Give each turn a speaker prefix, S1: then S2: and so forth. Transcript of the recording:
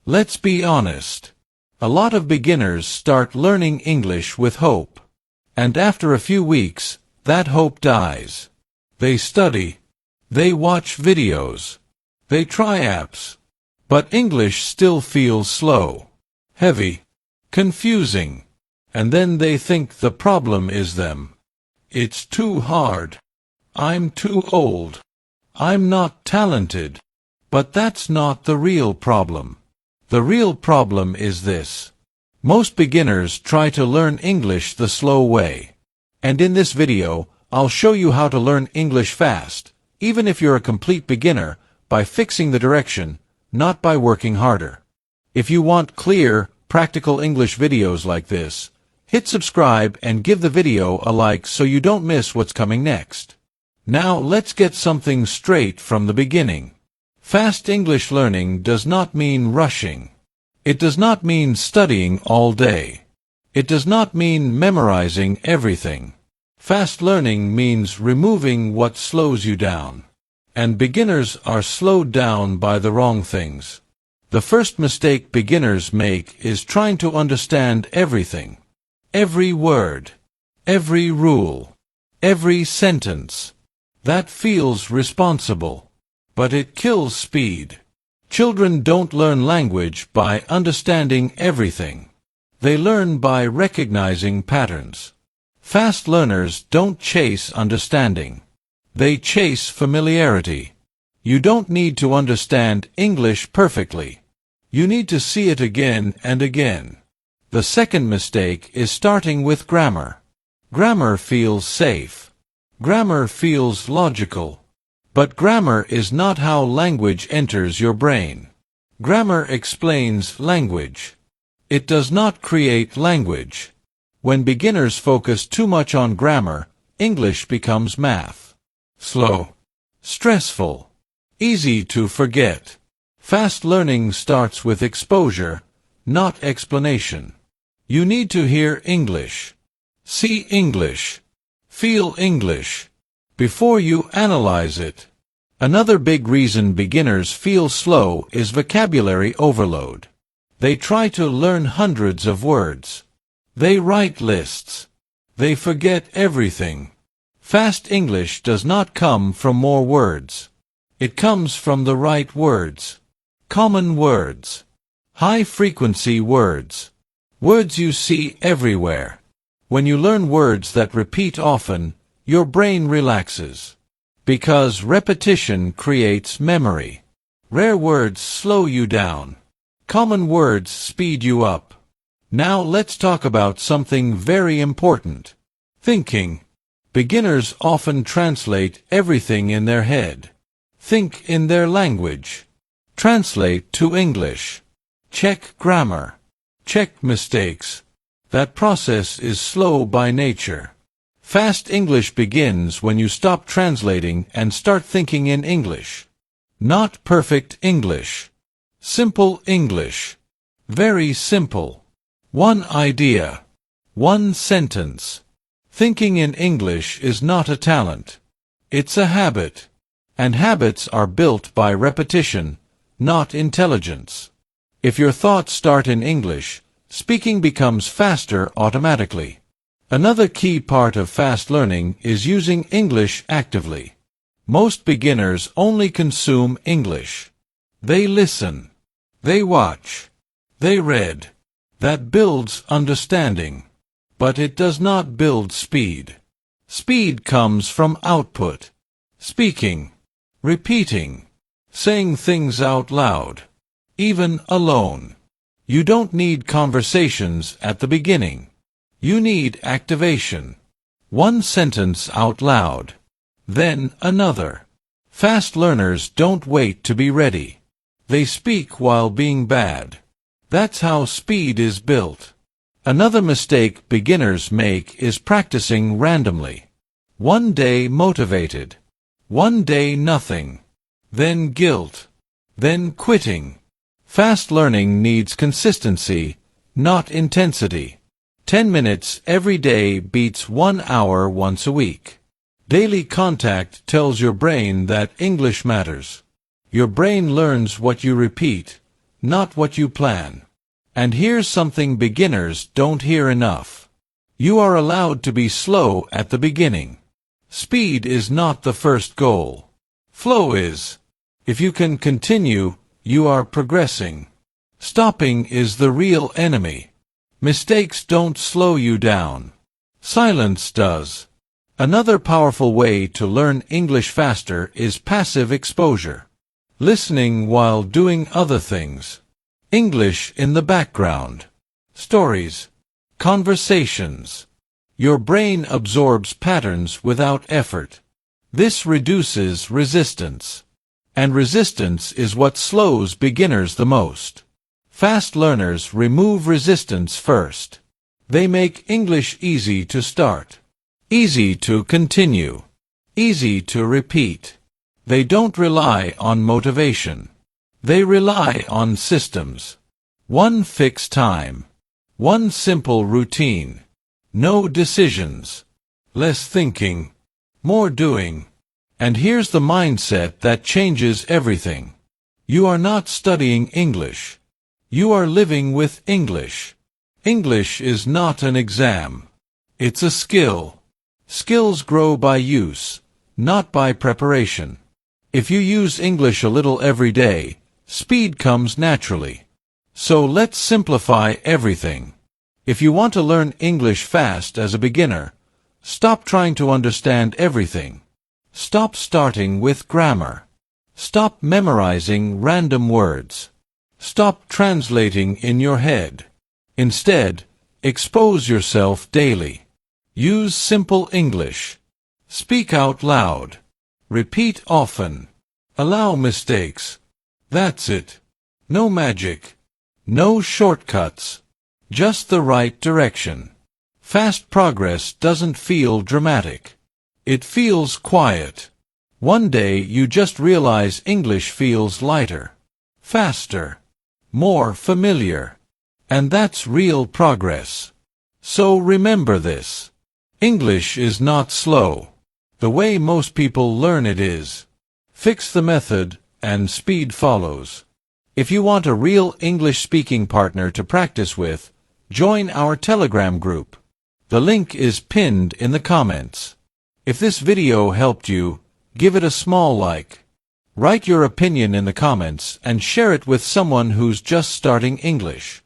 S1: Let's be honest. A lot of beginners start learning English with hope. And after a few weeks, that hope dies. They study. They watch videos. They try apps. But English still feels slow, heavy, confusing. And then they think the problem is them. It's too hard. I'm too old. I'm not talented. But that's not the real problem. The real problem is this. Most beginners try to learn English the slow way. And in this video, I'll show you how to learn English fast, even if you're a complete beginner, by fixing the direction, not by working harder. If you want clear, practical English videos like this, hit subscribe and give the video a like so you don't miss what's coming next. Now let's get something straight from the beginning. Fast English learning does not mean rushing. It does not mean studying all day. It does not mean memorizing everything. Fast learning means removing what slows you down. And beginners are slowed down by the wrong things. The first mistake beginners make is trying to understand everything. Every word. Every rule. Every sentence. That feels responsible. But it kills speed. Children don't learn language by understanding everything. They learn by recognizing patterns. Fast learners don't chase understanding. They chase familiarity. You don't need to understand English perfectly. You need to see it again and again. The second mistake is starting with grammar. Grammar feels safe. Grammar feels logical. But grammar is not how language enters your brain. Grammar explains language. It does not create language. When beginners focus too much on grammar, English becomes math. Slow. Stressful. Easy to forget. Fast learning starts with exposure, not explanation. You need to hear English. See English. Feel English. Before you analyze it. Another big reason beginners feel slow is vocabulary overload. They try to learn hundreds of words. They write lists. They forget everything. Fast English does not come from more words. It comes from the right words. Common words. High-frequency words. Words you see everywhere. When you learn words that repeat often, your brain relaxes. Because repetition creates memory. Rare words slow you down. Common words speed you up. Now let's talk about something very important. Thinking. Beginners often translate everything in their head. Think in their language. Translate to English. Check grammar. Check mistakes. That process is slow by nature. Fast English begins when you stop translating and start thinking in English. Not perfect English. Simple English. Very simple. One idea. One sentence. Thinking in English is not a talent. It's a habit. And habits are built by repetition, not intelligence. If your thoughts start in English, speaking becomes faster automatically. Another key part of fast learning is using English actively. Most beginners only consume English. They listen. They watch. They read. That builds understanding. But it does not build speed. Speed comes from output. Speaking. Repeating. Saying things out loud. Even alone. You don't need conversations at the beginning. You need activation. One sentence out loud. Then another. Fast learners don't wait to be ready. They speak while being bad. That's how speed is built. Another mistake beginners make is practicing randomly. One day motivated. One day nothing. Then guilt. Then quitting. Fast learning needs consistency, not intensity. 10 minutes every day beats 1 hour once a week. Daily contact tells your brain that English matters. Your brain learns what you repeat, not what you plan. And here's something beginners don't hear enough. You are allowed to be slow at the beginning. Speed is not the first goal. Flow is. If you can continue, you are progressing. Stopping is the real enemy. Mistakes don't slow you down. Silence does. Another powerful way to learn English faster is passive exposure. Listening while doing other things. English in the background. Stories. Conversations. Your brain absorbs patterns without effort. This reduces resistance. And resistance is what slows beginners the most. Fast learners remove resistance first. They make English easy to start. Easy to continue. Easy to repeat. They don't rely on motivation. They rely on systems. One fixed time. One simple routine. No decisions. Less thinking. More doing. And here's the mindset that changes everything. You are not studying English. You are living with English. English is not an exam. It's a skill. Skills grow by use, not by preparation. If you use English a little every day, speed comes naturally. So let's simplify everything. If you want to learn English fast as a beginner, stop trying to understand everything. Stop starting with grammar. Stop memorizing random words. Stop translating in your head. Instead, expose yourself daily. Use simple English. Speak out loud. Repeat often. Allow mistakes. That's it. No magic. No shortcuts. Just the right direction. Fast progress doesn't feel dramatic. It feels quiet. One day you just realize English feels lighter, faster, more familiar. And that's real progress. So remember this. English is not slow. The way most people learn it is. Fix the method, and speed follows. If you want a real English-speaking partner to practice with, join our Telegram group. The link is pinned in the comments. If this video helped you, give it a small like. Write your opinion in the comments and share it with someone who's just starting English.